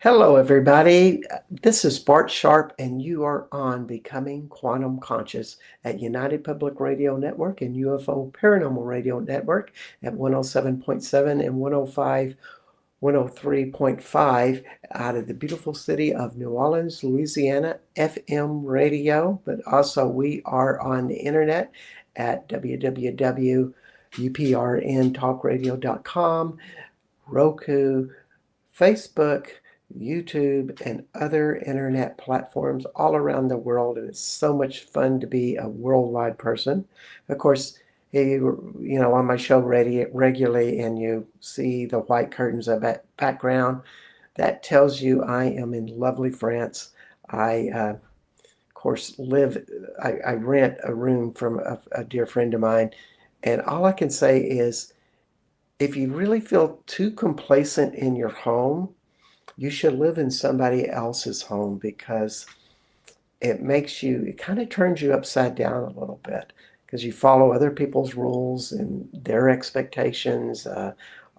Hello, everybody. This is Bart Sharp, and you are on Becoming Quantum Conscious at United Public Radio Network and UFO Paranormal Radio Network at 107.7 and 105, 103.5 out of the beautiful city of New Orleans, Louisiana, FM radio. But also, we are on the internet at www.uprntalkradio.com, Roku, Facebook, YouTube, and other internet platforms all around the world. And it's so much fun to be a worldwide person. Of course, on my show regularly, and you see the white curtains of that background, that tells you I am in lovely France. I, of course, I rent a room from a dear friend of mine. And all I can say is, if you really feel too complacent in your home, you should live in somebody else's home, because it kind of turns you upside down a little bit, because you follow other people's rules and their expectations,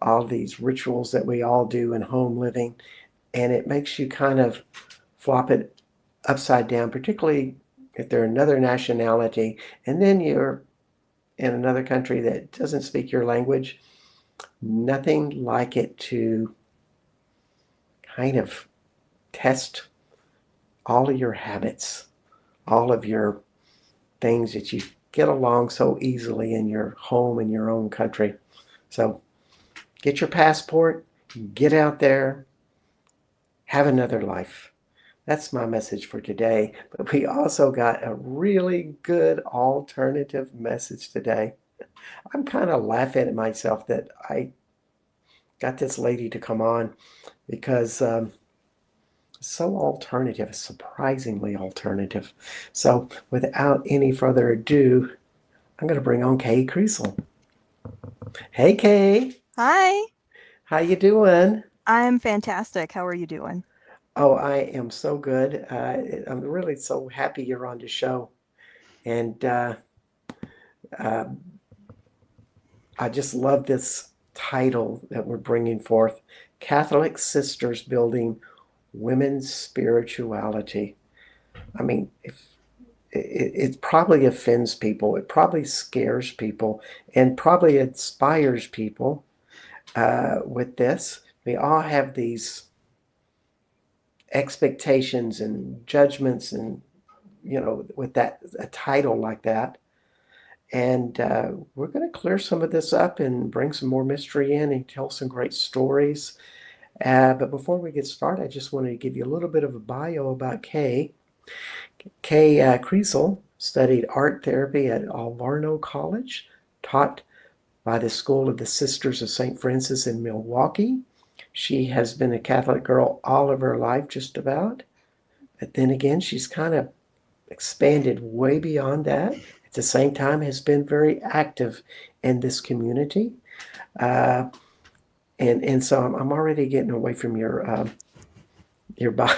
all these rituals that we all do in home living, and it makes you kind of flop it upside down, particularly if they're another nationality, and then you're in another country that doesn't speak your language. Nothing like it to kind of test all of your habits, all of your things that you get along so easily in your home, in your own country. So get your passport, get out there, have another life. That's my message for today. But we also got a really good alternative message today. I'm kind of laughing at myself that I got this lady to come on, because so alternative, surprisingly alternative. So without any further ado, I'm going to bring on Kay Kriesel. Hey, Kay. Hi, How you doing? I'm fantastic. How are you doing? Oh, I am so good. I'm really so happy you're on the show. And uh, I just love this title that we're bringing forth: Catholic Sisters Building Women's Spirituality. I mean, if it probably offends people. It probably scares people, and probably inspires people with this. We all have these expectations and judgments, and with that a title like that. And we're going to clear some of this up and bring some more mystery in and tell some great stories. But before we get started, I just wanted to give you a little bit of a bio about Kay. Kay Kriesel studied art therapy at Alverno College, taught by the School of the Sisters of St. Francis in Milwaukee. She has been a Catholic girl all of her life, just about. But then again, she's kind of expanded way beyond that. At the same time, has been very active in this community. Uh, and so I'm already getting away from your bio.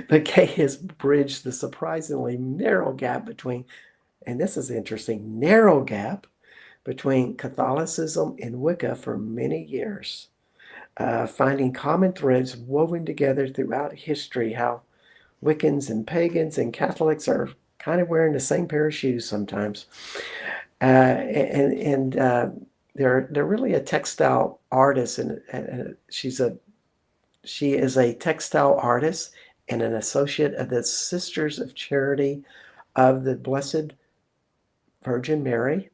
But Kay has bridged the surprisingly narrow gap between, and this is interesting, narrow gap between Catholicism and Wicca for many years, finding common threads woven together throughout history, how Wiccans and pagans and Catholics are kind of wearing the same pair of shoes sometimes. And they're really a textile artist, and she is a textile artist and an associate of the Sisters of Charity of the Blessed Virgin Mary.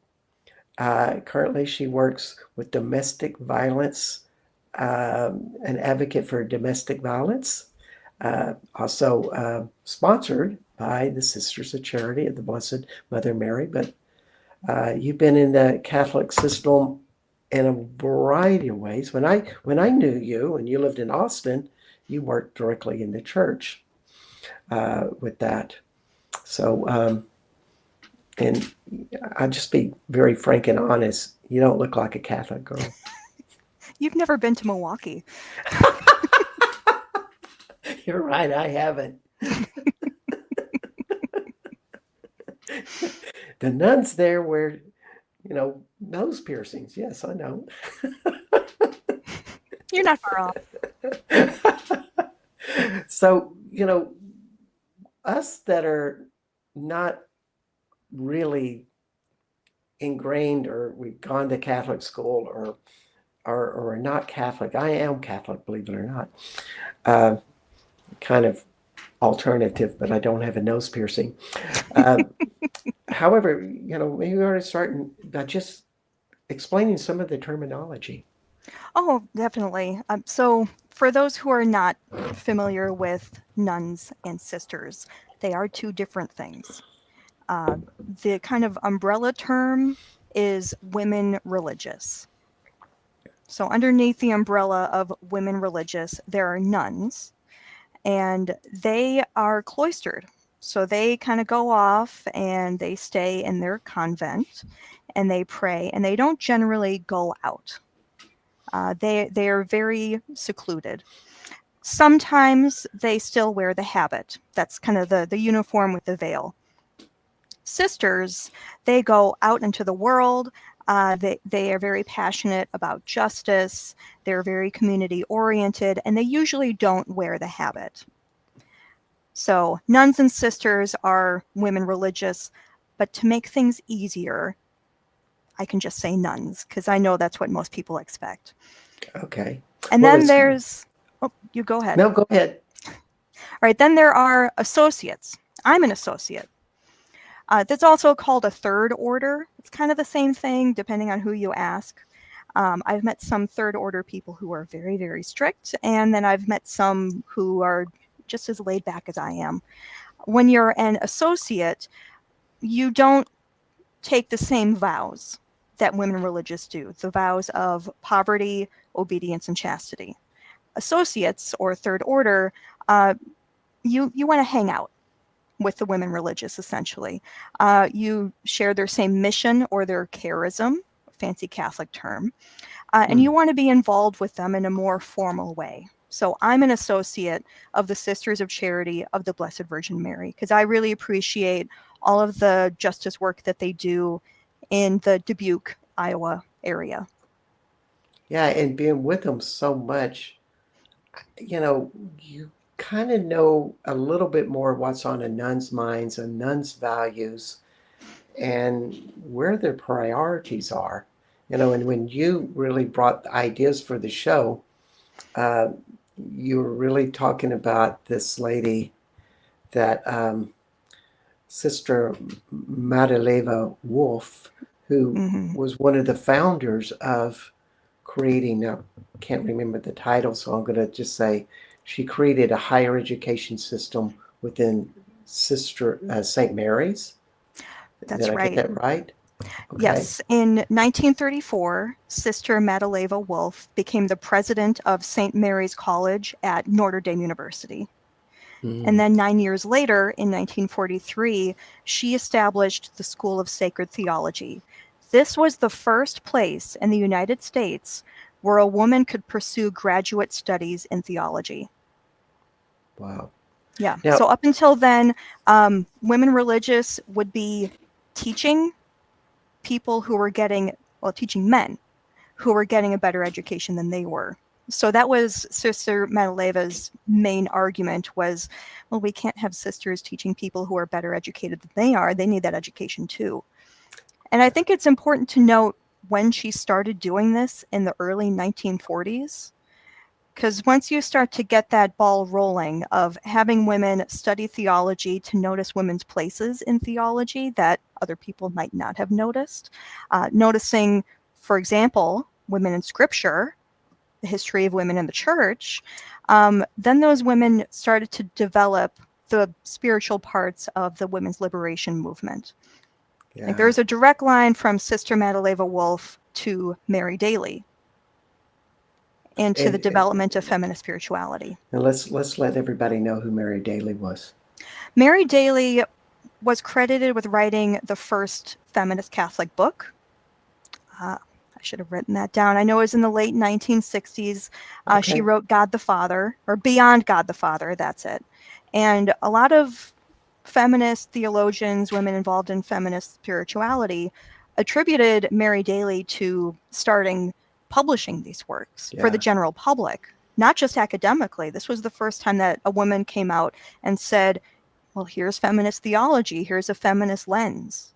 Currently, she works with domestic violence, an advocate for domestic violence, also sponsored by the Sisters of Charity of the Blessed Mother Mary. But you've been in the Catholic system in a variety of ways. When I knew you and you lived in Austin, you worked directly in the church with that. So, and I'll just be very frank and honest. You don't look like a Catholic girl. You've never been to Milwaukee. You're right, I haven't. The nuns there wear, nose piercings. Yes, I know. You're not far off. So, us that are not really ingrained or we've gone to Catholic school or are not Catholic. I am Catholic, believe it or not. Uh, kind of alternative, but I don't have a nose piercing. Uh, However, maybe we ought to start by just explaining some of the terminology. Oh, definitely. So, for those who are not familiar with nuns and sisters, they are two different things. The kind of umbrella term is women religious. So, underneath the umbrella of women religious, there are nuns, and they are cloistered. So, they kind of go off and they stay in their convent and they pray, and they don't generally go out. They are very secluded. Sometimes they still wear the habit. That's kind of the uniform with the veil. Sisters, they go out into the world. They are very passionate about justice. They're very community oriented, and they usually don't wear the habit. So nuns and sisters are women religious, but to make things easier, I can just say nuns because I know that's what most people expect. Okay. And Well, then it's there's, oh, you go ahead. no, go ahead. All right, then there are associates. I'm an associate. That's also called a third order. It's kind of the same thing depending on who you ask. I've met some third order people who are very, very strict, and then I've met some who are just as laid back as I am. When you're an associate, you don't take the same vows that women religious do, the vows of poverty, obedience, and chastity. Associates or third order, you want to hang out with the women religious, essentially. You share their same mission or their charism, fancy Catholic term, and you want to be involved with them in a more formal way. So I'm an associate of the Sisters of Charity of the Blessed Virgin Mary because I really appreciate all of the justice work that they do in the Dubuque, Iowa area. Yeah, and being with them so much, you kind of know a little bit more what's on a nun's minds, a nun's values, and where their priorities are. And when you really brought the ideas for the show, uh, you were really talking about this lady that Sister Madaleva Wolf, who Mm-hmm. was one of the founders of creating, I can't remember the title, so I'm going to just say she created a higher education system within Sister St. Mary's. Did That's I get right. that right? Okay. Yes, in 1934, Sister Madaleva Wolf became the president of St. Mary's College at Notre Dame University. And Mm. then 9 years later, in 1943, she established the School of Sacred Theology. This was the first place in the United States where a woman could pursue graduate studies in theology. Wow. Yeah, Now, so up until then, women religious would be teaching people who were getting, well, teaching men who were getting a better education than they were. So that was Sister Madaleva's main argument was, well, we can't have sisters teaching people who are better educated than they are. They need that education too. And I think it's important to note when she started doing this in the early 1940s, because once you start to get that ball rolling of having women study theology to notice women's places in theology that other people might not have noticed, noticing, for example, women in scripture, the history of women in the church, then those women started to develop the spiritual parts of the women's liberation movement. Like yeah. there's a direct line from Sister Madaleva Wolf to Mary Daly into the And, development of feminist spirituality. and let's let everybody know who Mary Daly was. Mary Daly was credited with writing the first feminist Catholic book. I should have written that down. I know it was in the late 1960s. She Okay. wrote God the Father, or Beyond God the Father, that's it. And a lot of feminist theologians, women involved in feminist spirituality, attributed Mary Daly to starting publishing these works for the Yeah. general public. not just academically. This was the first time that a woman came out and said, well, here's feminist theology, here's a feminist lens.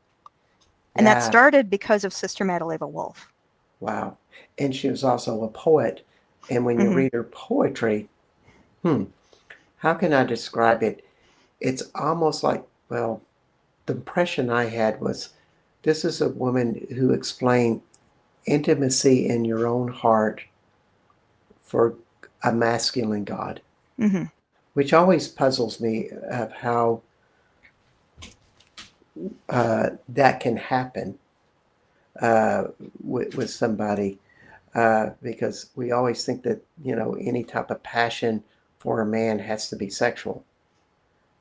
And that Yeah. started because of Sister Madaleva Wolf. Wow. And she was also a poet. And when you Mm-hmm. read her poetry, how can I describe it? It's almost like, well, the impression I had was this is a woman who explained intimacy in your own heart for a masculine God, Mm-hmm. which always puzzles me of how that can happen uh, with somebody because we always think that any type of passion for a man has to be sexual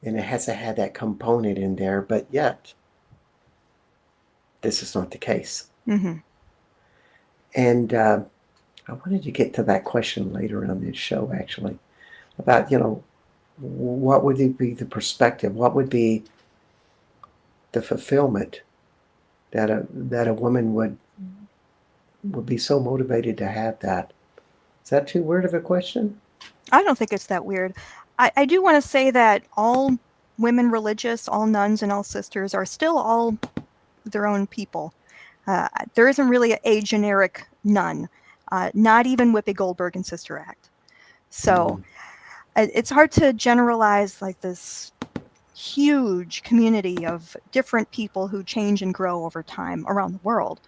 and it has to have that component in there, but yet this is not the case. Mm-hmm. And I wanted to get to that question later on this show, actually, about what would be the perspective, what would be the fulfillment that a woman would be so motivated to have that. Is that too weird of a question? I don't think it's that weird. I do want to say that all women religious, all nuns and all sisters are still all their own people. There isn't really a generic nun, not even Whoopi Goldberg and Sister Act. So Mm, it's hard to generalize like this huge community of different people who change and grow over time around the world.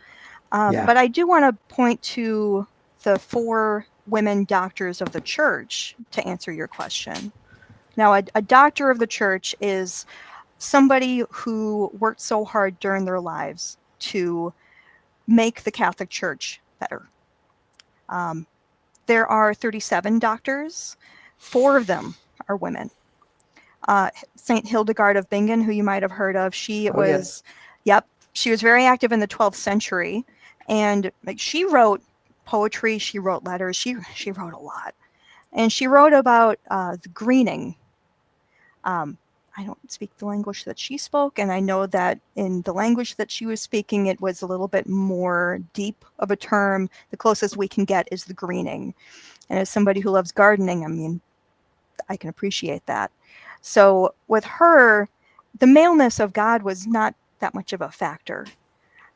yeah. But I do want to point to the 4 women doctors of the church to answer your question. Now, a doctor of the church is somebody who worked so hard during their lives to make the Catholic Church better. There are 37 doctors, 4 of them are women. Saint Hildegard of Bingen, who you might have heard of, she Oh, yes. was, yep, she was very active in the 12th century, and like she wrote poetry, she wrote letters, she wrote a lot, and she wrote about the greening. I don't speak the language that she spoke, and I know that in the language that she was speaking, it was a little bit more deep of a term. The closest we can get is the greening. And as somebody who loves gardening, I mean, I can appreciate that. So with her, the maleness of God was not that much of a factor.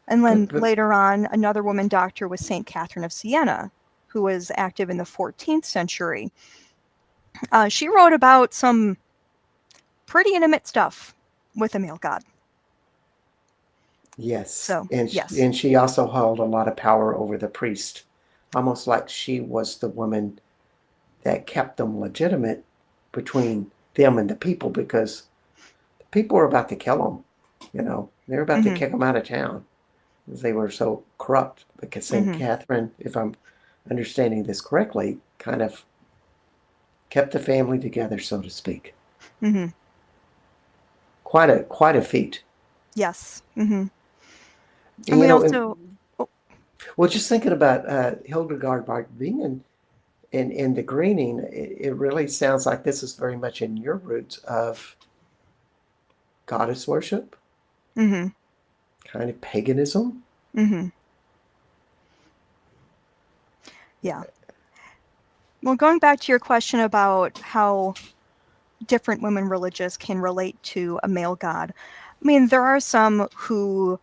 And then But later on, another woman doctor was St. Catherine of Siena, who was active in the 14th century. She wrote about some pretty intimate stuff with a male god. yes, So, and yes. she also held a lot of power over the priest, almost like she was the woman that kept them legitimate between them and the people because the people were about to kill them. They were about to Mm-hmm. kick them out of town because they were so corrupt. Because Saint Mm-hmm. Catherine, if I'm understanding this correctly, kind of kept the family together, so to speak. Mm-hmm. Quite a feat. Yes. Mm-hmm. And And, we also, oh, well, just thinking about Hildegard Bart Bingen and the greening, it really sounds like this is very much in your roots of goddess worship, mm-hmm. kind of paganism. Mm-hmm. Yeah. Well, going back to your question about how different women religious can relate to a male god, I mean, there are some who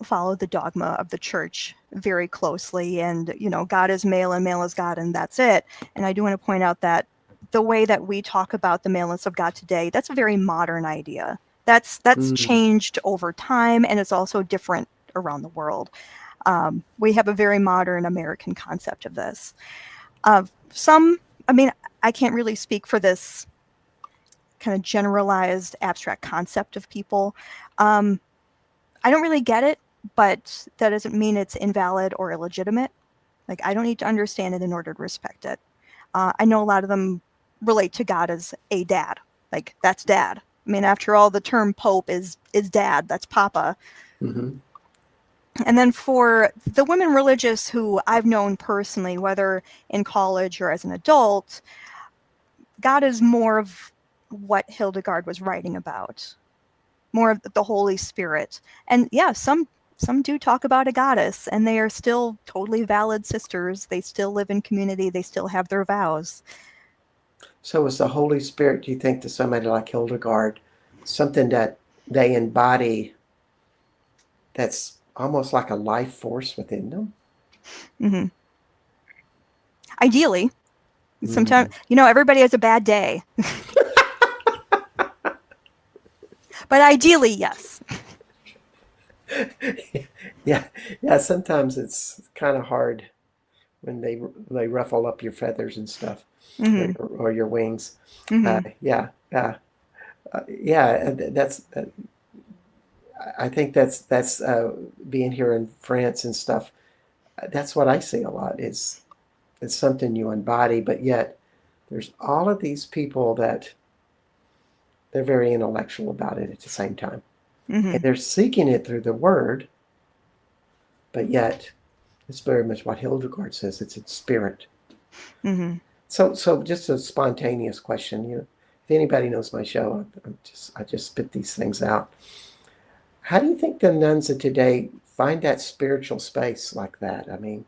follow the dogma of the church very closely, and God is male and male is God, and that's it. And I do want to point out that the way that we talk about the maleness of God today, that's a very modern idea. That's Mm, changed over time, and it's also different around the world. We have a very modern American concept of this. Some, I mean, I can't really speak for this kind of generalized abstract concept of people. Um, I don't really get it, but that doesn't mean it's invalid or illegitimate. Like, I don't need to understand it in order to respect it. I know a lot of them relate to God as a dad. Like, that's dad. I mean, after all, the term Pope is dad. That's Papa. hmm And then for the women religious who I've known personally, whether in college or as an adult, God is more of what Hildegard was writing about, more of the Holy Spirit. And yeah, some some do talk about a goddess, and they are still totally valid sisters. They still live in community. They still have their vows. So is the Holy Spirit, do you think, to somebody like Hildegard, something that they embody that's almost like a life force within them? Mm-hmm. Ideally, sometimes, Mm. everybody has a bad day. But ideally, yes. Yeah, yeah. Sometimes it's kind of hard when they ruffle up your feathers and stuff, Mm-hmm. or your wings. Mm-hmm. Yeah, yeah. That's I think that's being here in France and stuff. That's what I see a lot. Is it's something you embody, but yet there's all of these people that they're very intellectual about it at the same time, and Mm-hmm. they're seeking it through the word, but yet it's very much what Hildegard says. It's in spirit. Mm-hmm. So just a spontaneous question. If anybody knows my show, I just spit these things out. How do you think the nuns of today find that spiritual space like that? I mean,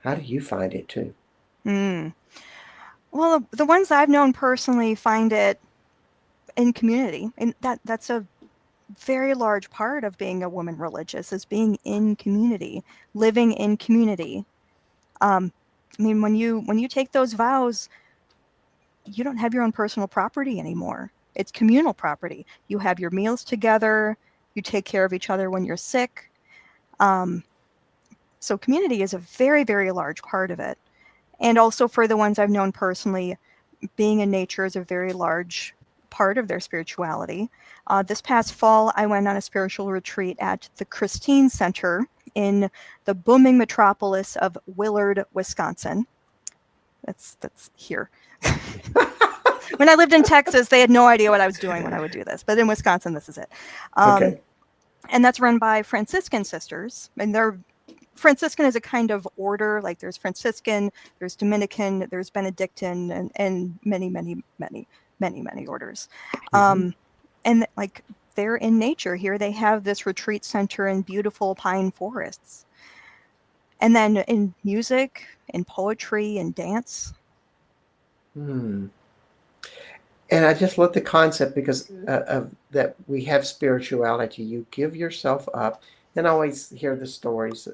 how do you find it too? Mm. Well, the ones I've known personally find it in community, and that's a very large part of being a woman religious, is being in community, living in community. I mean, when you take those vows, you don't have your own personal property anymore. It's communal property. You have your meals together. You take care of each other when you're sick. Um, so community is a very, very large part of it. And also for the ones I've known personally, being in nature is a very large part of their spirituality. This past fall, I went on a spiritual retreat at the Christine Center in the booming metropolis of Willard, Wisconsin. That's here. When I lived in Texas, they had no idea what I was doing when I would do this, but in Wisconsin, this is it. Okay. And that's run by Franciscan sisters, and they're Franciscan is a kind of order. Like there's Franciscan, there's Dominican, there's Benedictine, and many, many, many, many, many orders. Mm-hmm. And like they're in nature here. They have this retreat center in beautiful pine forests. And then in music, in poetry, and dance. Hmm. And I just love the concept because of that we have spirituality. You give yourself up, and I always hear the stories.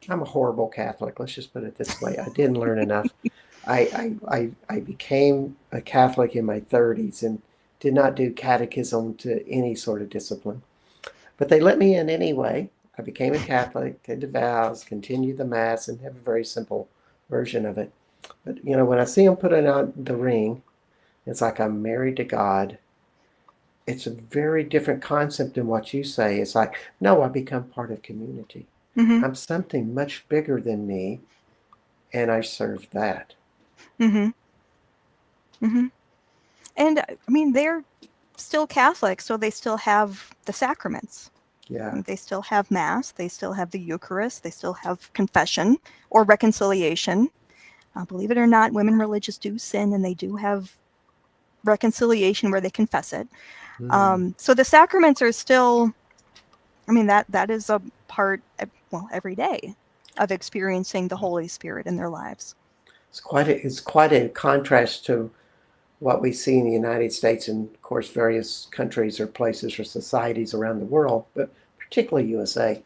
I'm a horrible Catholic. Let's just put it this way. I didn't learn enough. I became a Catholic in my 30s and did not do catechism to any sort of discipline. But they let me in anyway. I became a Catholic, did the vows, continued the Mass, and have a very simple version of it. But when I see them putting out the ring, it's like I'm married to God. It's a very different concept than what you say. It's like, no, I become part of community. Mm-hmm. I'm something much bigger than me, and I serve that. Mm-hmm. Mm-hmm. And I mean, they're still Catholic, so they still have the sacraments. Yeah. They still have Mass, they still have the Eucharist, they still have confession or reconciliation. Believe it or not, women religious do sin, and they do have reconciliation where they confess it. Mm. So the sacraments are still, I mean, that is a part, well, every day of experiencing the Holy Spirit in their lives. It's quite a contrast to what we see in the United States and, of course, various countries or places or societies around the world, but particularly USA.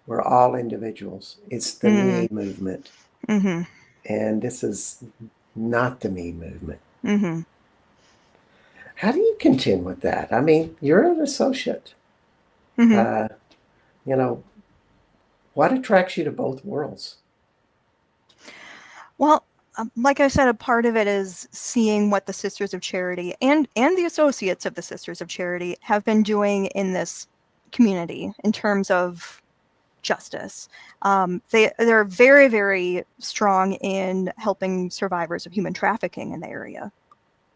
We're all individuals. It's the Mm, me movement. mm-hmm. And this is not the me movement. Mm-hmm. How do you contend with that? I mean, you're an associate. Mm-hmm. Uh, you know, what attracts you to both worlds? Well, like I said, a part of it is seeing what the Sisters of Charity and the associates of the Sisters of Charity have been doing in this community in terms of justice. They're very, very strong in helping survivors of human trafficking in the area.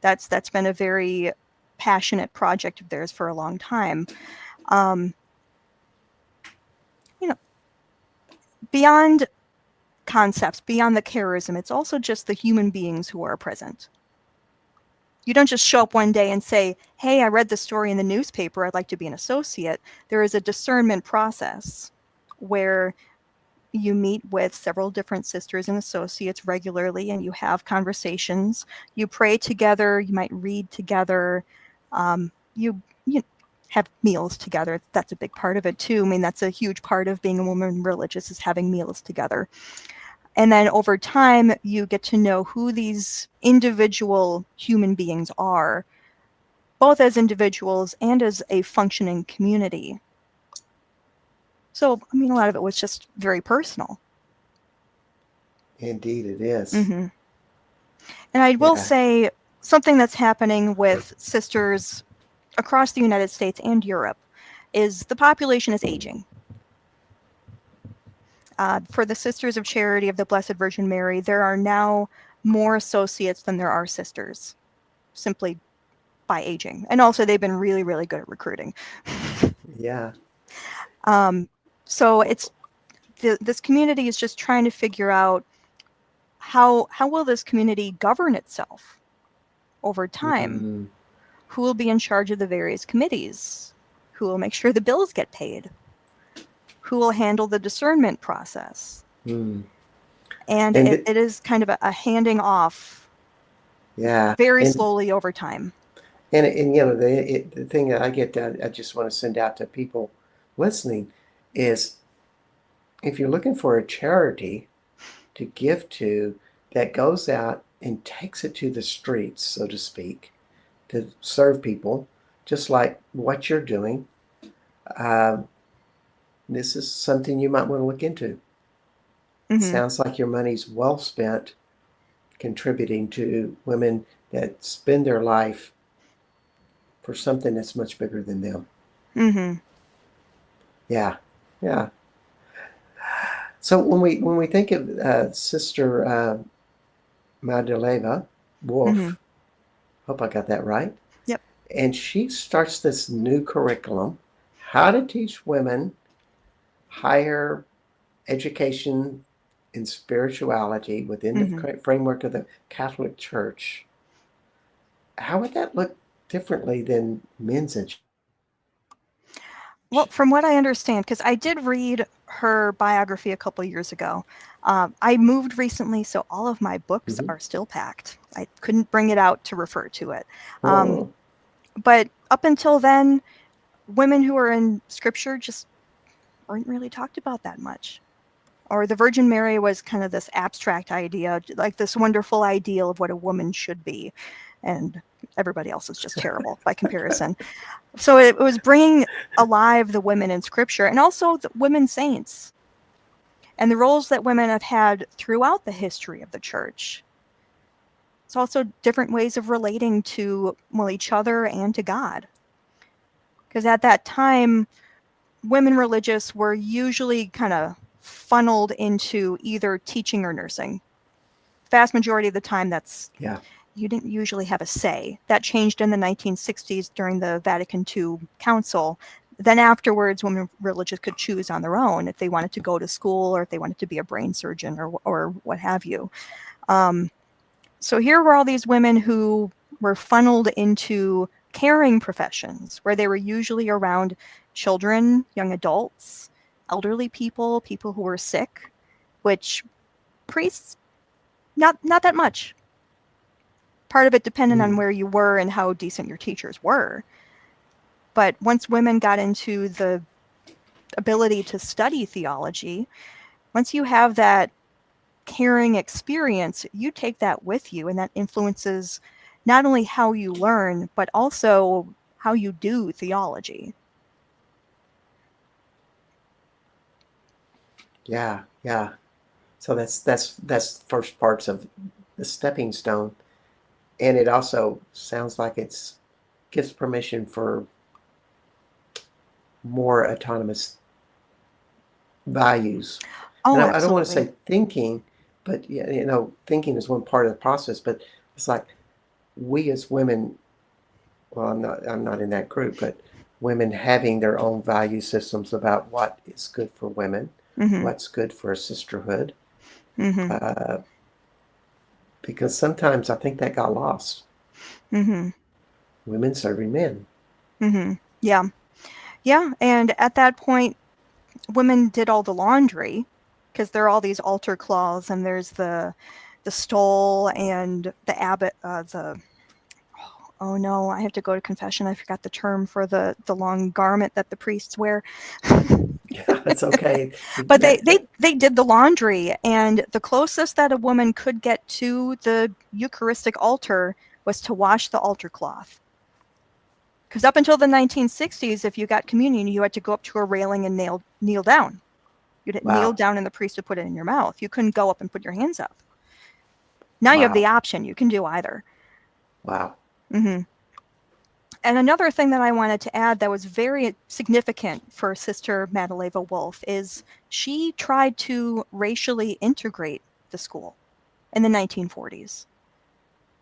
That's been a very passionate project of theirs for a long time. Um, you know, beyond concepts, beyond the charism, it's also just the human beings who are present. You don't just show up one day and say, hey, I read this story in the newspaper, I'd like to be an associate. There is a discernment process where you meet with several different sisters and associates regularly, and you have conversations. You pray together. You might read together. You have meals together. That's a big part of it too. I mean, that's a huge part of being a woman religious, is having meals together. And then over time, you get to know who these individual human beings are, both as individuals and as a functioning community. So, I mean, a lot of it was just very personal. Indeed, it is. Mm-hmm. And I will Yeah. say something that's happening with sisters across the United States and Europe is the population is aging. For the Sisters of Charity of the Blessed Virgin Mary, there are now more associates than there are sisters, simply by aging. And also, they've been really, really good at recruiting. Yeah. So it's this community is just trying to figure out how will this community govern itself over time. Mm-hmm. Who will be in charge of the various committees? Who will make sure the bills get paid? Who will handle the discernment process? Mm. And And it is kind of a handing off, yeah, very slowly over time. and you know, the thing that I just want to send out to people listening is, if you're looking for a charity to give to that goes out and takes it to the streets, so to speak, to serve people, just like what you're doing, this is something you might want to look into. Mm-hmm. Sounds like your money's well spent contributing to women that spend their life for something that's much bigger than them. Mm-hmm. Yeah, yeah. So when we think of Sister Madaleva Wolf, Mm-hmm. hope I got that right, Yep. and she starts this new curriculum, how to teach women higher education in spirituality within Mm-hmm. the framework of the Catholic Church. How would that look differently than men's education? Well, from what I understand, because I did read her biography a couple years ago, I moved recently, so all of my books Mm-hmm. are still packed. I couldn't bring it out to refer to it. Oh, But up until then, women who are in scripture just weren't really talked about that much. Or the Virgin Mary was kind of this abstract idea, like this wonderful ideal of what a woman should be. And everybody else is just terrible by comparison. So it was bringing alive the women in scripture and also the women saints and the roles that women have had throughout the history of the church. It's also different ways of relating to, well, each other and to God. Because at that time, women religious were usually kind of funneled into either teaching or nursing. Vast majority of the time, yeah. you didn't usually have a say. That changed in the 1960s during the Vatican II Council. Then afterwards, women religious could choose on their own if they wanted to go to school or if they wanted to be a brain surgeon or what have you. So here were all these women who were funneled into caring professions where they were usually around children, young adults, elderly people, people who were sick, which priests, not that much. Part of it depended on where you were and how decent your teachers were. But once women got into the ability to study theology, once you have that caring experience, you take that with you, and that influences not only how you learn, but also how you do theology. Yeah, yeah. So that's first parts of the stepping stone, and it also sounds like it's gives permission for more autonomous values. Oh, And I don't want to absolutely. say thinking, but yeah, you know, thinking is one part of the process. But it's like we as women, well, I'm not in that group, but women having their own value systems about what is good for women, Mm-hmm. what's good for a sisterhood. Mm-hmm. Uh, because sometimes I think that got lost. Mm-hmm. Women serving men. Mm-hmm. Yeah. Yeah. And at that point, women did all the laundry because there are all these altar cloths, and there's the stole and the abbot, the oh no, I have to go to confession. I forgot the term for the long garment that the priests wear. Yeah, it's okay. But they did the laundry, and the closest that a woman could get to the Eucharistic altar was to wash the altar cloth. Because up until the 1960s, if you got communion, you had to go up to a railing and kneel down. You'd kneel Wow. down and the priest would put it in your mouth. You couldn't go up and put your hands up. Now you have the Wow. option. You can do either. Wow. Mm-hmm. And another thing that I wanted to add that was very significant for Sister Madaleva Wolf is she tried to racially integrate the school in the 1940s.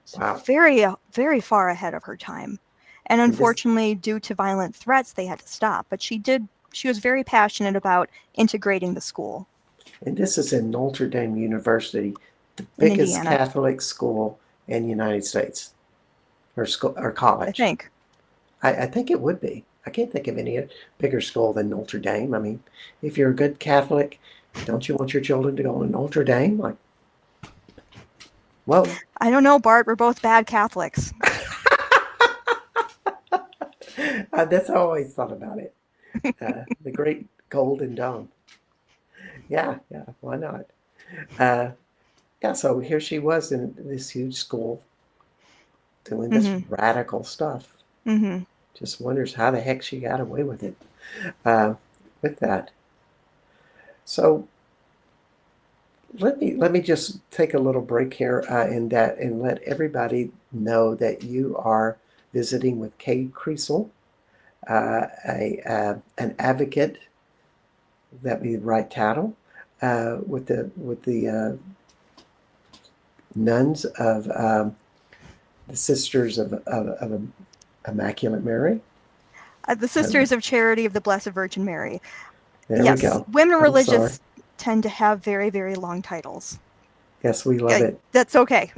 So Wow. very, very far ahead of her time. And And this unfortunately, due to violent threats, they had to stop. But she was very passionate about integrating the school and this is in Notre Dame University, the in biggest Indiana, Catholic school in the United States, or school or I college. think. I think it would be. I can't think of any bigger school than Notre Dame. I mean, if you're a good Catholic, don't you want your children to go to Notre Dame? Like, well, I don't know, Bart. We're both bad Catholics. that's how I always thought about it. The great Golden Dome. Yeah, yeah, why not? Uh, yeah, so here she was in this huge school doing this Mm-hmm. radical stuff. Mm-hmm. Just wonders how the heck she got away with it uh, with that. So let me just take a little break here in that and let everybody know that you are visiting with Kay Kriesel, an advocate, that be the right title, with the nuns of the Sisters of Immaculate Mary. The Uh, Sisters of Charity of the Blessed Virgin Mary. there we Yes, go. women I'm sorry. religious tend to have very, very long titles. Yes, we love Yeah, it. that's okay.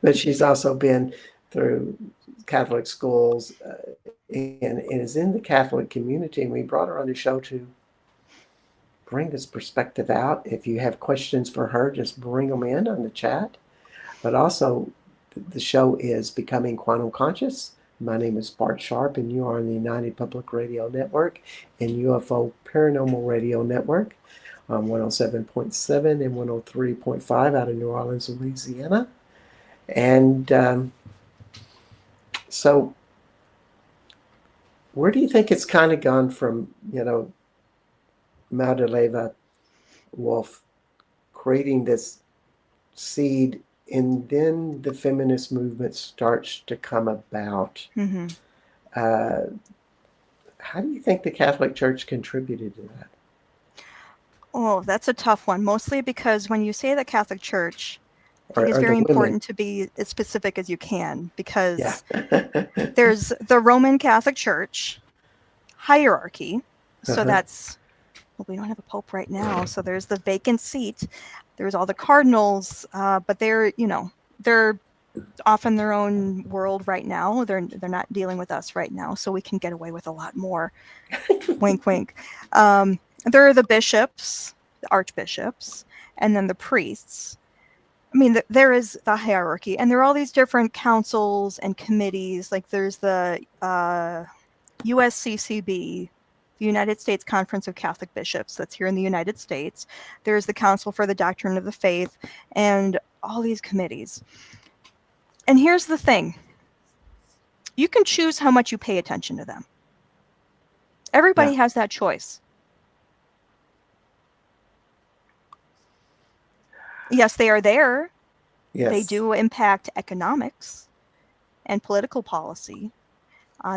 But she's also been through Catholic schools and is in the Catholic community. And we brought her on the show to bring this perspective out. If you have questions for her, just bring them in on the chat. But also, the show is Becoming Quantum Conscious. My name is Bart Sharp, and you are on the United Public Radio Network and UFO Paranormal Radio Network on 107.7 and 103.5 out of New Orleans, Louisiana. And so, where do you think it's kind of gone from, Madaleva Wolf creating this seed, and then the feminist movement starts to come about? Mm-hmm. Uh, how do you think the Catholic Church contributed to that? Oh, that's a tough one, mostly because when you say the Catholic Church, I think it's Or the very women? important to be as specific as you can, Yeah. because there's the Roman Catholic Church hierarchy. So Uh-huh. that's, well, we don't have a pope right now, so there's the vacant seat. There's all the cardinals, but they're off in their own world right now. They're not dealing with us right now, so we can get away with a lot more. Wink, wink. There are the bishops, the archbishops, and then the priests. I mean, there is the hierarchy, and there are all these different councils and committees. Like there's the USCCB, the United States Conference of Catholic Bishops, that's here in the United States. There's the Council for the Doctrine of the Faith, and all these committees. And here's the thing. You can choose how much you pay attention to them. Everybody Yeah. has that choice. Yes, they are there. They Yes. do impact economics and political policy.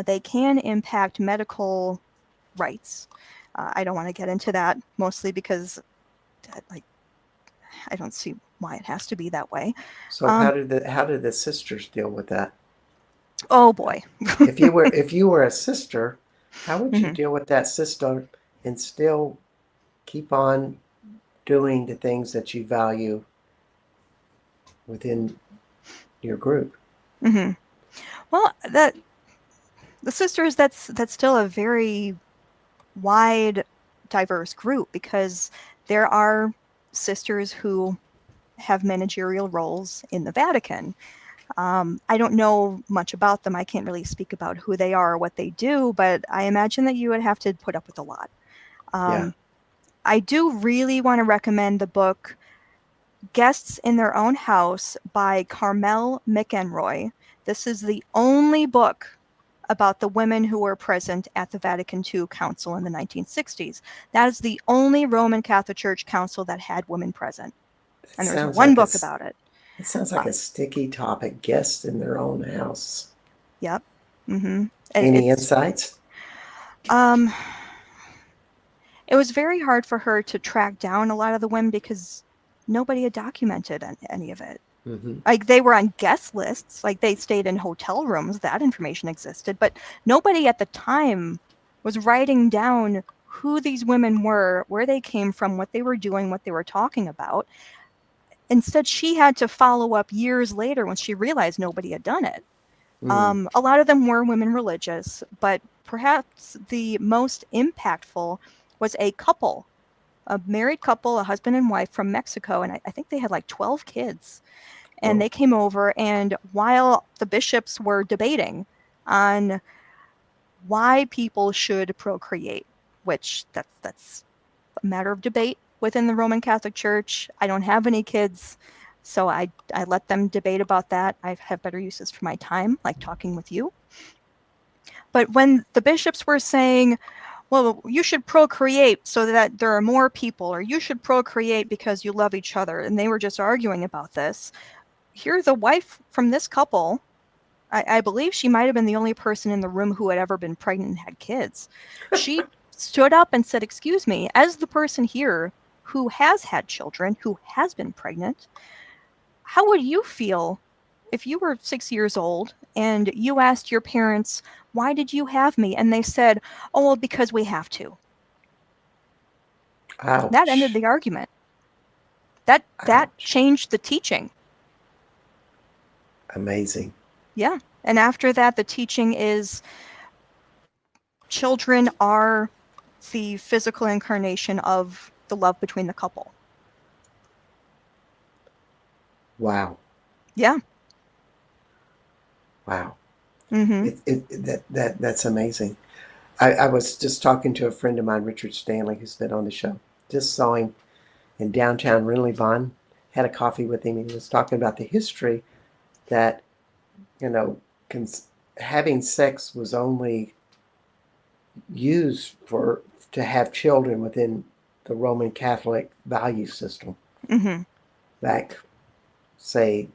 They can impact medical rights. I don't want to get into that, mostly because I don't see why it has to be that way. So how did the sisters deal with that? Oh boy. If you were a sister, how would you Mm-hmm. deal with that sister and still keep on doing the things that you value within your group? Mm-hmm. Well, the sisters, that's still a very wide, diverse group, because there are sisters who have managerial roles in the Vatican. I don't know much about them. I can't really speak about who they are or what they do, but I imagine that you would have to put up with a lot. Yeah. Um, I do really want to recommend the book Guests in Their Own House by Carmel McEnroy. This is the only book about the women who were present at the Vatican II Council in the 1960s. That is the only Roman Catholic Church council that had women present. It And there's sounds one like book about it. it sounds like a sticky topic. Guests in their own house. Yep. Mm-hmm. And Any insights? um, it was very hard for her to track down a lot of the women because nobody had documented any of it. Mm-hmm. Like, they were on guest lists, like they stayed in hotel rooms, that information existed, but nobody at the time was writing down who these women were, where they came from, what they were doing, what they were talking about. Instead, she had to follow up years later when she realized nobody had done it. Mm. A lot of them were women religious, but perhaps the most impactful was a married couple, a husband and wife from Mexico, and I think they had like 12 kids. And Whoa. they came over, and while the bishops were debating on why people should procreate, which that's a matter of debate within the Roman Catholic Church. I don't have any kids, so I let them debate about that. I have better uses for my time, like talking with you. But when the bishops were saying, well, you should procreate so that there are more people, or you should procreate because you love each other, and they were just arguing about this, here the wife from this couple, I believe she might have been the only person in the room who had ever been pregnant and had kids. She stood up and said, excuse me, as the person here who has had children, who has been pregnant, how would you feel if you were 6 years old and you asked your parents, why did you have me? And they said, oh, well, because we have to. That ended Ouch. the argument. That Ouch. changed the teaching. Amazing. Yeah. And after that, the teaching is children are the physical incarnation of the love between the couple. Wow. Yeah. Wow. Mm-hmm. That's amazing. I was just talking to a friend of mine, Richard Stanley, who's been on the show. Just saw him in downtown Renly had a coffee with him. He was talking about the history that, you know, having sex was only used to have children within the Roman Catholic value system Mm-hmm. back, say,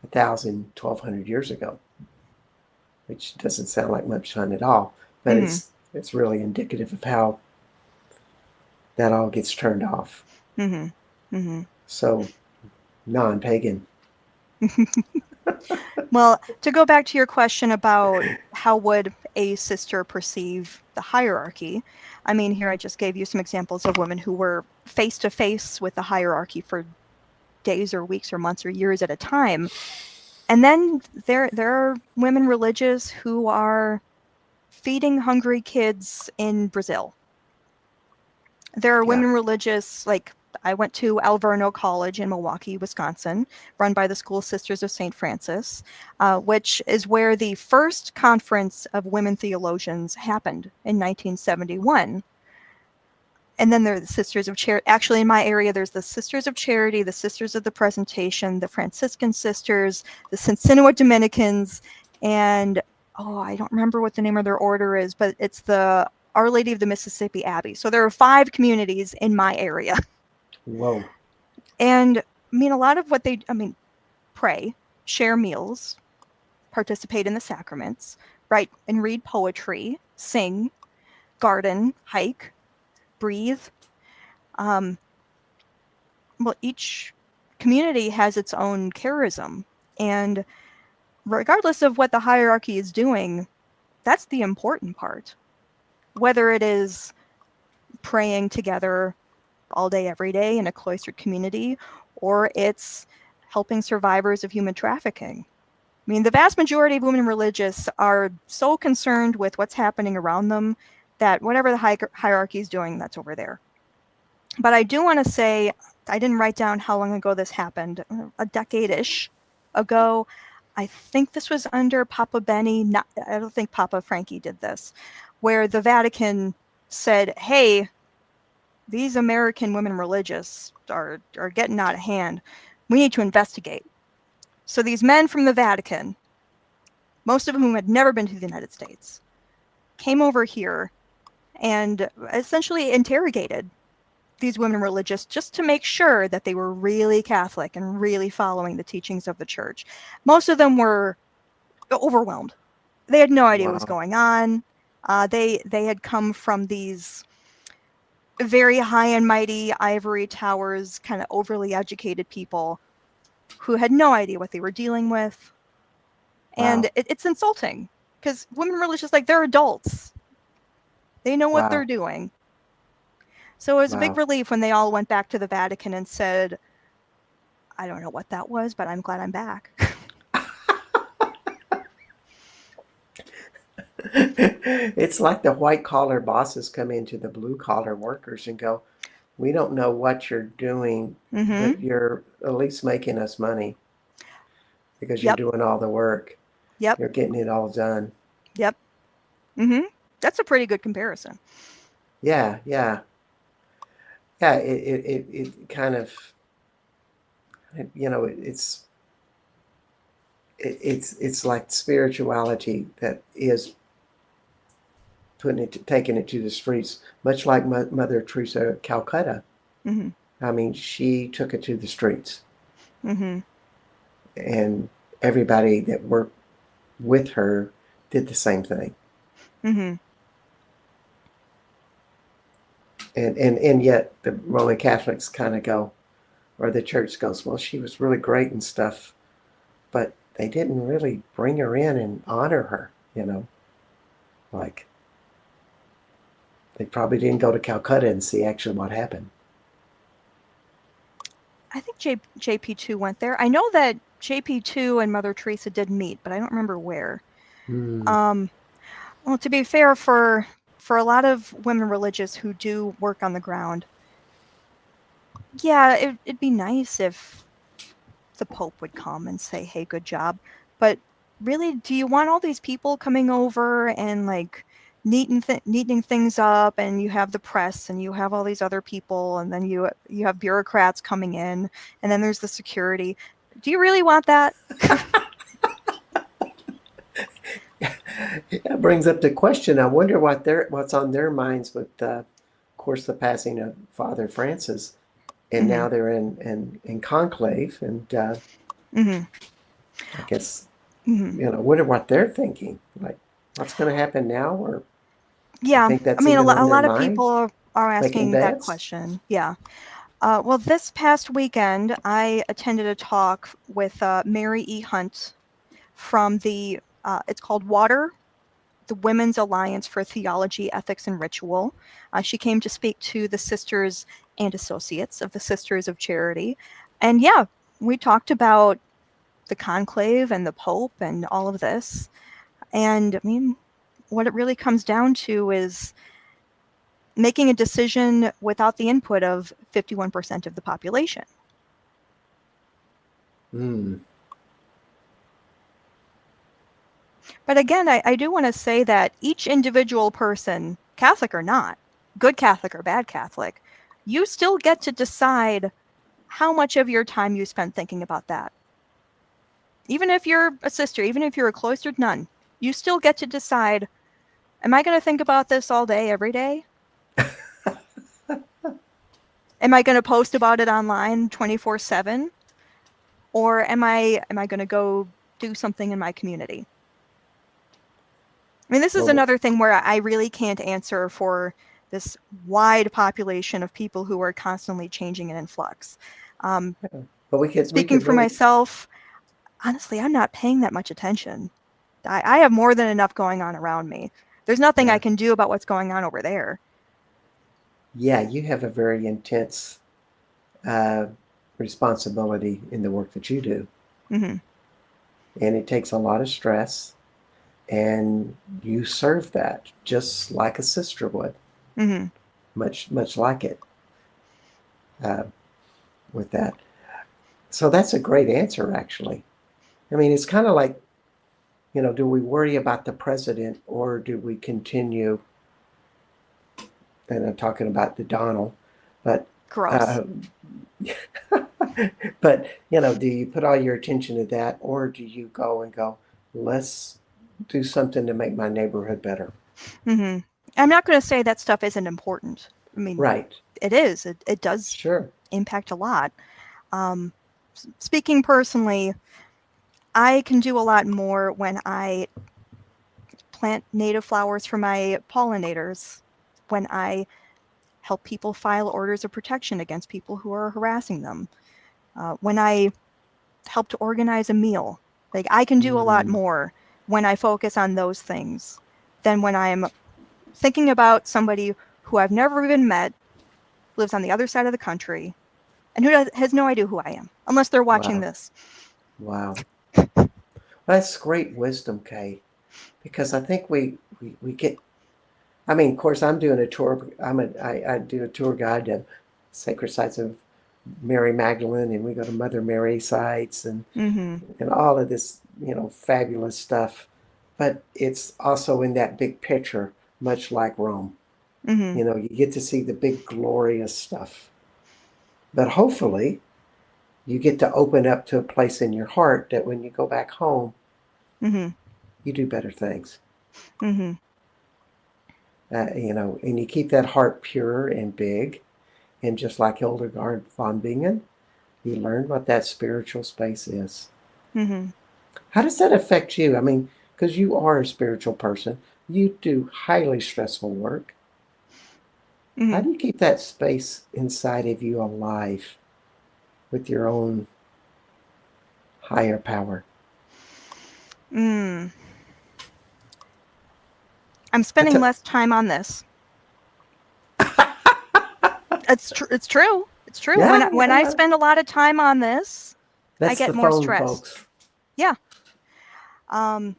1,000, 1,200 years ago, which doesn't sound like much fun at all, but Mm-hmm. it's really indicative of how that all gets turned off. Mm-hmm. Mm-hmm. So non-pagan. Well, to go back to your question about how would a sister perceive the hierarchy, I mean, here I just gave you some examples of women who were face to face with the hierarchy for days or weeks or months or years at a time. And then there are women religious who are feeding hungry kids in Brazil. There are Yeah. women religious, like I went to Alverno College in Milwaukee, Wisconsin, run by the School Sisters of St. Francis, which is where the first conference of women theologians happened in 1971. And then there are the Sisters of Charity. Actually, in my area, there's the Sisters of Charity, the Sisters of the Presentation, the Franciscan Sisters, the Cincinnati Dominicans, and I don't remember what the name of their order is, but it's the Our Lady of the Mississippi Abbey. So there are 5 communities in my area. Whoa. And I mean, a lot of what pray, share meals, participate in the sacraments, write and read poetry, sing, garden, hike, breathe. Um, well, each community has its own charism. And regardless of what the hierarchy is doing, that's the important part. Whether it is praying together all day, every day in a cloistered community, or it's helping survivors of human trafficking. I mean, the vast majority of women religious are so concerned with what's happening around them that whatever the hierarchy is doing, that's over there. But I do want to say, I didn't write down how long ago this happened, a decade-ish ago. I think this was under Papa Benny. I don't think Papa Frankie did this, where the Vatican said, hey, these American women religious are getting out of hand. We need to investigate. So these men from the Vatican, most of whom had never been to the United States, came over here and essentially interrogated these women religious just to make sure that they were really Catholic and really following the teachings of the church. Most of them were overwhelmed. They had no idea what was going on. They had come from these very high and mighty ivory towers, kind of overly educated people who had no idea what they were dealing with. And it's insulting because women religious, like, they're adults. They know what they're doing. So it was a big relief when they all went back to the Vatican and said, I don't know what that was, but I'm glad I'm back. It's like the white-collar bosses come into the blue-collar workers and go, we don't know what you're doing, but you're at least making us money because you're doing all the work. Yep. You're getting it all done. Yep. That's a pretty good comparison. Yeah, yeah. Yeah, it kind of, you know, it's like spirituality that is taking it to the streets, much like Mother Teresa of Calcutta. I mean, she took it to the streets. And everybody that worked with her did the same thing. And yet the Roman Catholics kind of go, or the church goes, well, she was really great and stuff, but they didn't really bring her in and honor her, you know. Like, they probably didn't go to Calcutta and see actually what happened. I think JP2 went there. I know that JP2 and Mother Teresa did meet, but I don't remember where. Well, to be fair, for a lot of women religious who do work on the ground, yeah, it'd be nice if the Pope would come and say, hey, good job. But really, do you want all these people coming over and, like, neatening things up, and you have the press and you have all these other people, and then you have bureaucrats coming in, and then there's the security. Do you really want that? That brings up the question. I wonder what's on their minds with, of course, the passing of Father Francis, and now they're in conclave, and I guess you know, wonder what they're thinking. Like, what's going to happen now, or yeah, think that's I mean, a even on their lot of mind? people are asking that question. Yeah. Well, this past weekend, I attended a talk with Mary E. Hunt from the, it's called WATER, the Women's Alliance for Theology, Ethics, and Ritual. She came to speak to the sisters and associates of the Sisters of Charity. And yeah, we talked about the conclave and the Pope and all of this. And I mean, what it really comes down to is making a decision without the input of 51% of the population. But again, I do want to say that each individual person, Catholic or not, good Catholic or bad Catholic, you still get to decide how much of your time you spend thinking about that. Even if you're a sister, even if you're a cloistered nun, you still get to decide, am I going to think about this all day, every day? Am I going to post about it online 24/7? Or am I going to go do something in my community? I mean, this is another thing where I really can't answer for this wide population of people who are constantly changing and in flux. But speaking for myself, honestly, I'm not paying that much attention. I have more than enough going on around me. There's nothing I can do about what's going on over there. Yeah, you have a very intense responsibility in the work that you do. and it takes a lot of stress, and you serve that just like a sister would, Mm-hmm. much like it uh, with that. So that's a great answer, actually. I mean, it's kind of like, do we worry about the president or do we continue? And I'm talking about the Donald, but Gross. uh, but do you put all your attention to that, or do you go and go, let's do something to make my neighborhood better? Mm-hmm. I'm not going to say that stuff isn't important. I mean, Right. it is. It does Sure. impact a lot. Um, Speaking personally, I can do a lot more when I plant native flowers for my pollinators, when I help people file orders of protection against people who are harassing them, when I help to organize a meal. Like, I can do a lot Mm, more when I focus on those things than when I'm thinking about somebody who I've never even met, lives on the other side of the country, and who has no idea who I am, unless they're watching wow. this. Wow. That's great wisdom, Kay, because I think we get, I mean, of course, I'm doing a tour. I do a tour guide to sacred sites of Mary Magdalene, and we go to Mother Mary sites Mm-hmm. and all of this, fabulous stuff. But it's also in that big picture, much like Rome. Mm-hmm. You get to see the big glorious stuff. But hopefully, you get to open up to a place in your heart that when you go back home, Mm-hmm. you do better things. Mm-hmm. And you keep that heart pure and big. And just like Hildegard von Bingen, you learn what that spiritual space is. Mm-hmm. How does that affect you? I mean, because you are a spiritual person, you do highly stressful work. How Mm-hmm. do you keep that space inside of you alive with your own higher power? Mm. I'm I spending t- less time on this. It's true. It's true. When yeah, when yeah, I yeah. spend a lot of time on this, I That's get the more phone, stressed. folks. Yeah. Um,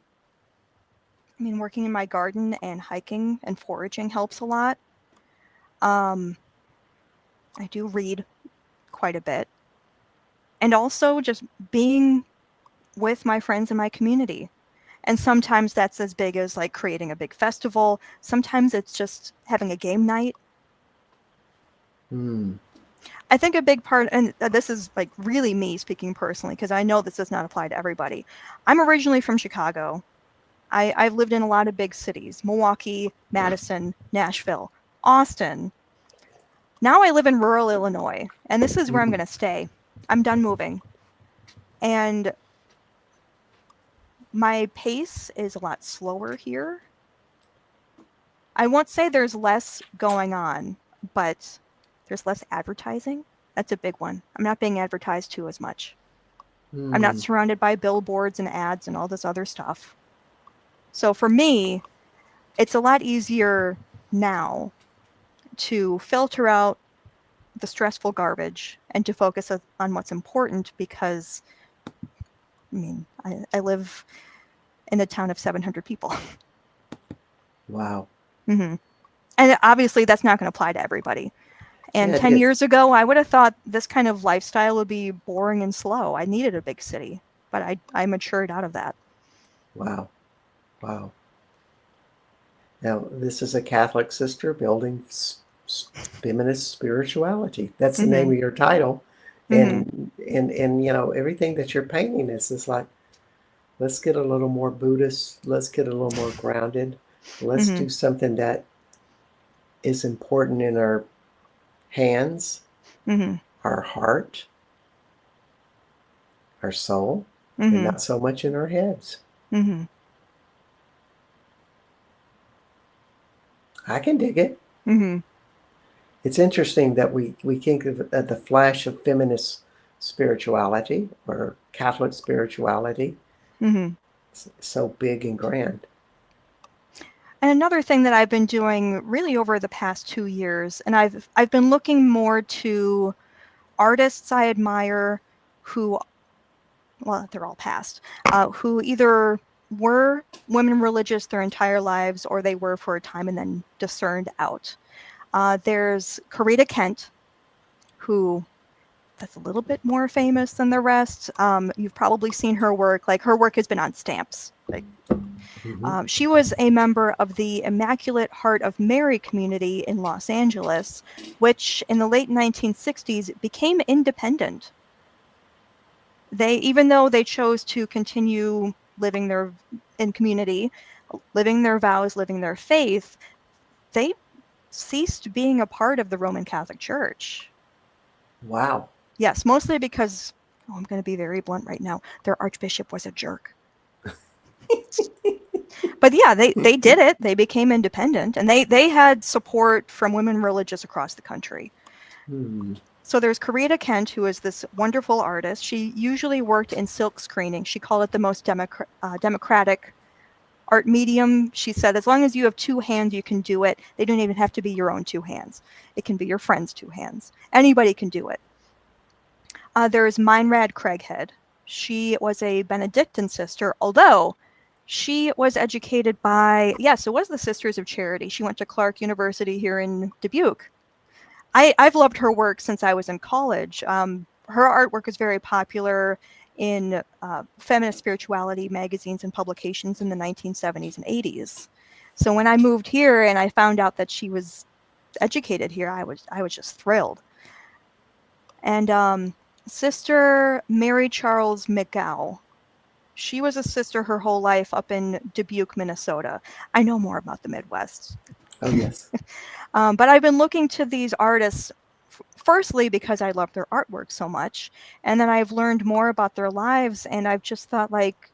I mean, working in my garden and hiking and foraging helps a lot. Um, I do read quite a bit. And also just being with my friends in my community. And sometimes that's as big as like creating a big festival. Sometimes it's just having a game night. Hmm. I think a big part, and this is like really me speaking personally, because I know this does not apply to everybody. I'm originally from Chicago. I've lived in a lot of big cities: Milwaukee, Madison, Nashville, Austin. Now I live in rural Illinois, and this is where I'm Mm. going to stay. I'm done moving. And my pace is a lot slower here. I won't say there's less going on, but there's less advertising. That's a big one. I'm not being advertised to as much. I'm not Hmm. surrounded by billboards and ads and all this other stuff. So for me, it's a lot easier now to filter out the stressful garbage and to focus on what's important because, I mean, I live in a town of 700 people. Wow. Mm-hmm. And obviously, that's not going to apply to everybody. And Yeah, it 10 is. years ago, I would have thought this kind of lifestyle would be boring and slow. I needed a big city, but I matured out of that. Wow. Wow. Now, this is a Catholic sister building feminist spirituality. That's the name Mm-hmm. of your title. Mm-hmm. And everything that you're painting is like, let's get a little more Buddhist, let's get a little more grounded. Let's Mm-hmm. do something that is important in our hands, Mm-hmm. our heart, our soul, and Mm-hmm. not so much in our heads. Mm-hmm. I can dig it. Mm-hmm. It's interesting that we think of the flash of feminist spirituality or Catholic spirituality Mm-hmm. so big and grand. And another thing that I've been doing really over the past 2 years, and I've been looking more to artists I admire who well, they're all past, who either were women religious their entire lives or they were for a time and then discerned out. There's Corita Kent, who that's a little bit more famous than the rest. You've probably seen her work. Like, her work has been on stamps. Like, she was a member of the Immaculate Heart of Mary community in Los Angeles, which in the late 1960s became independent. Even though they chose to continue living in community, living their vows, living their faith, they ceased being a part of the Roman Catholic Church. Wow. Yes, mostly because, I'm going to be very blunt right now, their archbishop was a jerk. But yeah, they did it. They became independent, and they had support from women religious across the country. So there's Corita Kent, who is this wonderful artist. She usually worked in silk screening. She called it the most democratic art medium. She said, as long as you have two hands, you can do it. They don't even have to be your own two hands. It can be your friend's two hands. Anybody can do it. There's Meinrad Craighead. She was a Benedictine sister, although she was educated by, yes, it was the Sisters of Charity. She went to Clark University here in Dubuque. I've loved her work since I was in college. Her artwork is very popular in feminist spirituality magazines and publications in the 1970s and 80s. So when I moved here and I found out that she was educated here, I was just thrilled. And Sister Mary Charles McGow. She was a sister her whole life up in Dubuque, Minnesota. I know more about the Midwest. Oh, yes. But I've been looking to these artists, firstly, because I love their artwork so much. And then I've learned more about their lives. And I've just thought, like,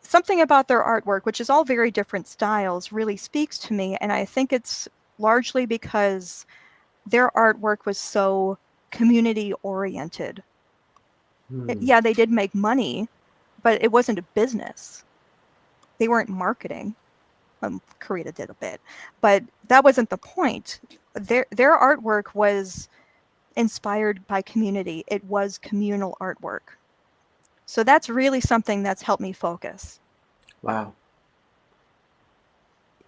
something about their artwork, which is all very different styles, really speaks to me. And I think it's largely because their artwork was so community oriented. Yeah, they did make money, but it wasn't a business. They weren't marketing. Corita did a bit, but that wasn't the point. Their artwork was inspired by community. It was communal artwork. So that's really something that's helped me focus. Wow.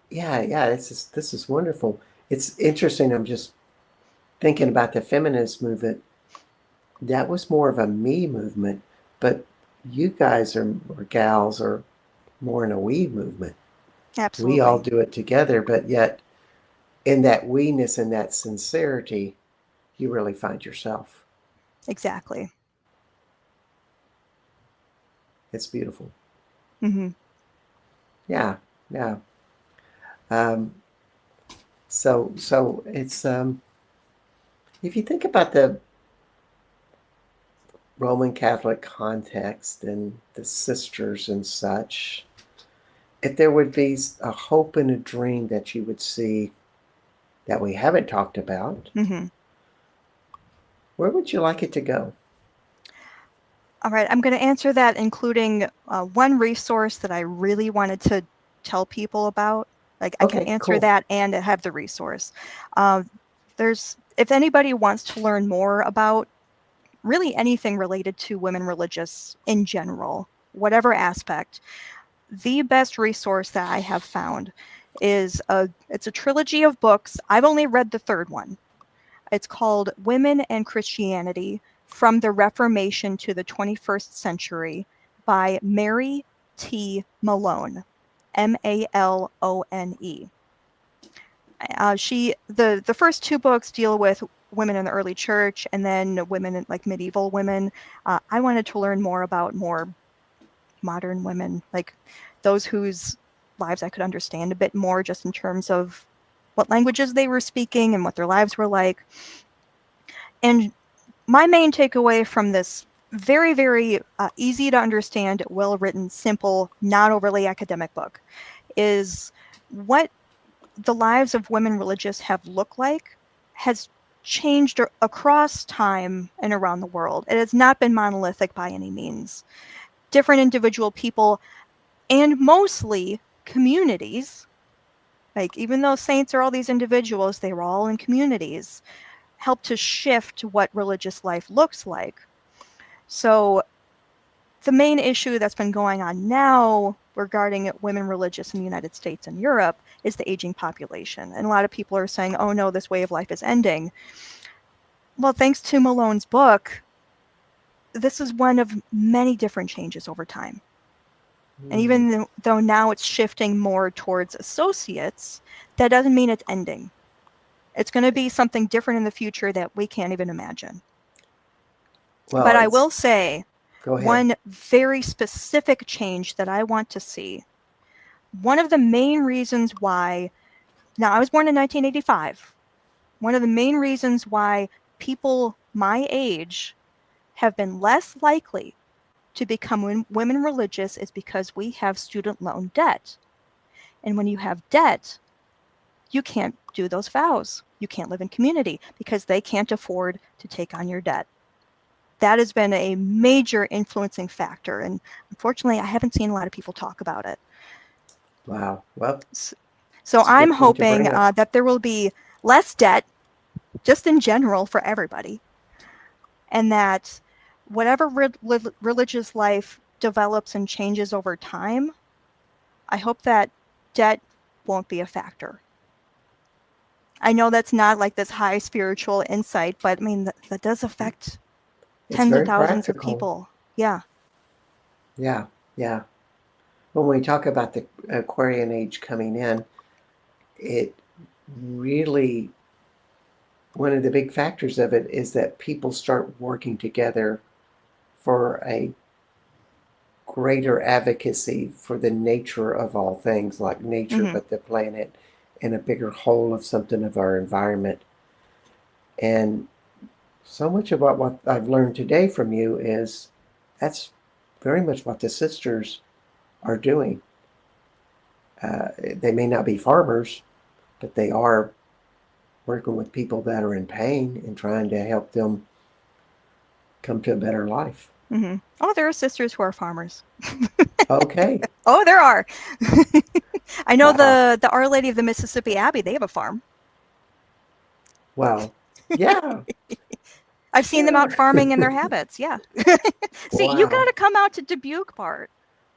Yeah, this is wonderful. It's interesting. I'm just thinking about the feminist movement. That was more of a me movement, but you guys or gals are more in a we movement. Absolutely. We all do it together, but yet in that we-ness and that sincerity, you really find yourself. Exactly. It's beautiful. Yeah. So it's if you think about the Roman Catholic context and the sisters and such, if there would be a hope and a dream that you would see that we haven't talked about, where would you like it to go? All right, I'm going to answer that including one resource that I really wanted to tell people about. Like, I can answer that and have the resource. If anybody wants to learn more about really anything related to women religious in general, whatever aspect, the best resource that I have found is it's a trilogy of books. I've only read the third one. It's called Women and Christianity: From the Reformation to the 21st Century by Mary T. Malone, Malone. The first two books deal with women in the early church, and then women, like medieval women. I wanted to learn more about more modern women, like those whose lives I could understand a bit more, just in terms of what languages they were speaking and what their lives were like. And my main takeaway from this very, very easy to understand, well-written, simple, not overly academic book is what the lives of women religious have looked like has changed across time and around the world. It has not been monolithic by any means. Different individual people, and mostly communities, like even though saints are all these individuals, they were all in communities, help to shift what religious life looks like. So the main issue that's been going on now regarding women religious in the United States and Europe is the aging population. And a lot of people are saying, oh no, this way of life is ending. Well, thanks to Malone's book, this is one of many different changes over time. And even though now it's shifting more towards associates, that doesn't mean it's ending. It's going to be something different in the future that we can't even imagine. Well, but I will say, go ahead. one very specific change that I want to see. One of the main reasons why, now I was born in 1985. One of the main reasons why people my age have been less likely to become women religious is because we have student loan debt. And when you have debt, you can't do those vows. You can't live in community because they can't afford to take on your debt. That has been a major influencing factor. And unfortunately, I haven't seen a lot of people talk about it. Wow. Well, so I'm hoping that there will be less debt, just in general, for everybody. And that whatever religious life develops and changes over time, I hope that debt won't be a factor. I know that's not like this high spiritual insight, but I mean, that does affect tens of thousands of people. Yeah. Yeah, yeah. When we talk about the Aquarian age coming in, it really, one of the big factors of it is that people start working together for a greater advocacy for the nature of all things, like nature, but the planet, and a bigger whole of something of our environment. And so much about what I've learned today from you is that's very much what the sisters are doing. They may not be farmers, but they are working with people that are in pain and trying to help them come to a better life. Mm-hmm. Oh, there are sisters who are farmers. Okay. Oh, there are. I know the Our Lady of the Mississippi Abbey, they have a farm. Well, yeah. I've seen them out farming in their habits, yeah. See, you got to come out to Dubuque, Bart.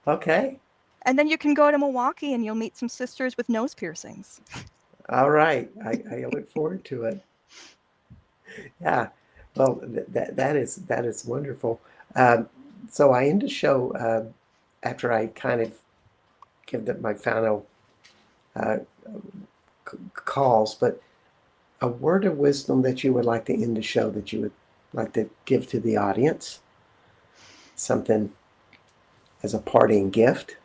Okay. And then you can go to Milwaukee and you'll meet some sisters with nose piercings. All right. I look forward to it. Yeah. Well, that is wonderful. So I end the show after I kind of give my final calls, but a word of wisdom that you would like to end the show that you would like to give to the audience, something as a parting gift.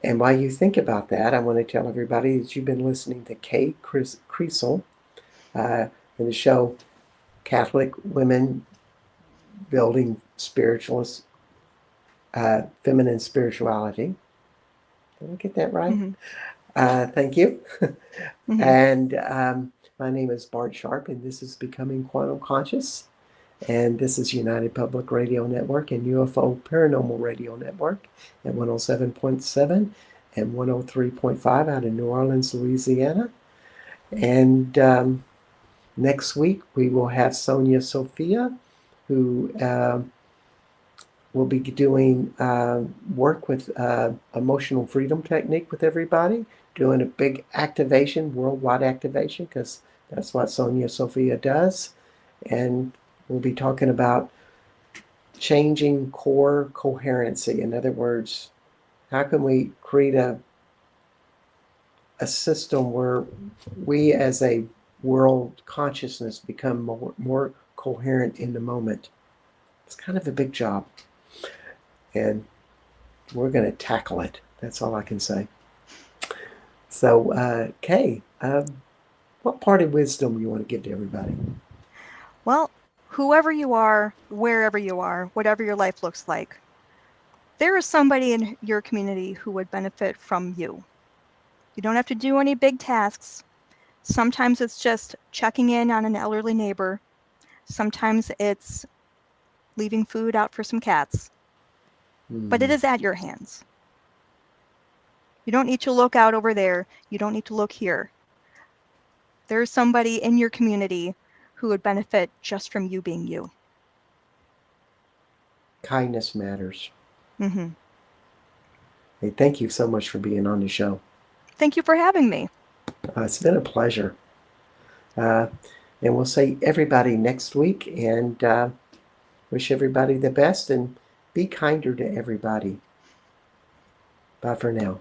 And while you think about that, I want to tell everybody that you've been listening to Kay Kriesel in the show Catholic Women Building Spiritualist, Feminine Spirituality. Did I get that right? Thank you. And my name is Bart Sharp, and this is Becoming Quantum Conscious. And this is United Public Radio Network and UFO Paranormal Radio Network at 107.7 and 103.5 out of New Orleans, Louisiana. And next week we will have Sonia Sophia, who will be doing work with emotional freedom technique with everybody, doing a big activation, worldwide activation, because that's what Sonia Sophia does. And we'll be talking about changing core coherency. In other words, how can we create a system where we as a world consciousness become more coherent in the moment? It's kind of a big job. And we're going to tackle it. That's all I can say. So, Kay, what part of wisdom you want to give to everybody? Well, whoever you are, wherever you are, whatever your life looks like, there is somebody in your community who would benefit from you. You don't have to do any big tasks. Sometimes it's just checking in on an elderly neighbor. Sometimes it's leaving food out for some cats. But it is at your hands. You don't need to look out over there. You don't need to look here. There's somebody in your community who would benefit just from you being you. kindness matters. Mm-hmm. Hey, thank you so much for being on the show. Thank you for having me. It's been a pleasure. Uh, and we'll see everybody next week and wish everybody the best and be kinder to everybody. Bye for now.